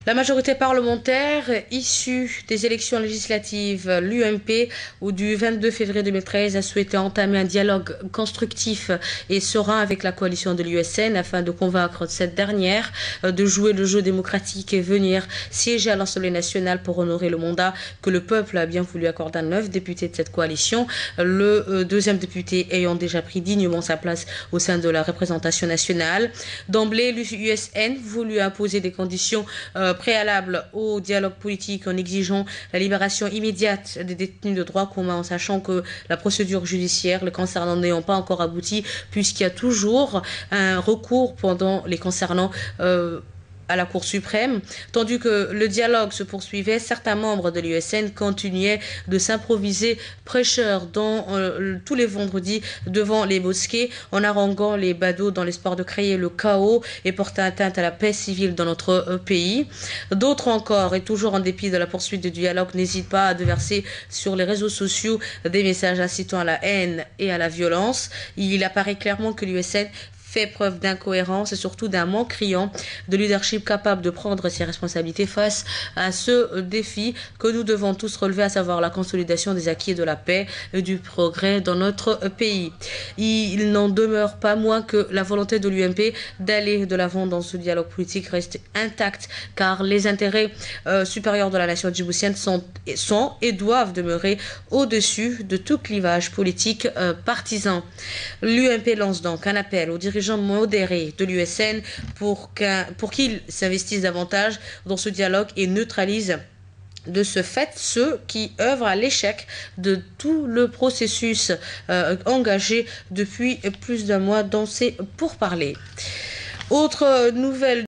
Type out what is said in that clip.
La majorité parlementaire issue des élections législatives, l'UMP, ou du 22 février 2013, a souhaité entamer un dialogue constructif et serein avec la coalition de l'USN afin de convaincre cette dernière de jouer le jeu démocratique et venir siéger à l'Assemblée nationale pour honorer le mandat que le peuple a bien voulu accorder à 9 députés de cette coalition, le deuxième député ayant déjà pris dignement sa place au sein de la représentation nationale. D'emblée, l'USN voulut imposer des conditions préalable au dialogue politique en exigeant la libération immédiate des détenus de droit commun, en sachant que la procédure judiciaire les concernant n'ayant pas encore abouti, puisqu'il y a toujours un recours pendant les concernant à la Cour suprême. Tandis que le dialogue se poursuivait, certains membres de l'USN continuaient de s'improviser prêcheurs tous les vendredis devant les mosquées en haranguant les badauds dans l'espoir de créer le chaos et porter atteinte à la paix civile dans notre pays. D'autres encore, et toujours en dépit de la poursuite du dialogue, n'hésitent pas à déverser sur les réseaux sociaux des messages incitant à la haine et à la violence. Il apparaît clairement que l'USN fait preuve d'incohérence et surtout d'un manque criant de leadership capable de prendre ses responsabilités face à ce défi que nous devons tous relever, à savoir la consolidation des acquis de la paix et du progrès dans notre pays. Il n'en demeure pas moins que la volonté de l'UMP d'aller de l'avant dans ce dialogue politique reste intacte, car les intérêts supérieurs de la nation djiboutienne sont et doivent demeurer au-dessus de tout clivage politique partisan. L'UMP lance donc un appel aux dirigeants modérés de l'USN pour qu'ils s'investissent davantage dans ce dialogue et neutralisent de ce fait ceux qui œuvrent à l'échec de tout le processus engagé depuis plus d'un mois dans ces pourparlers. Autre nouvelle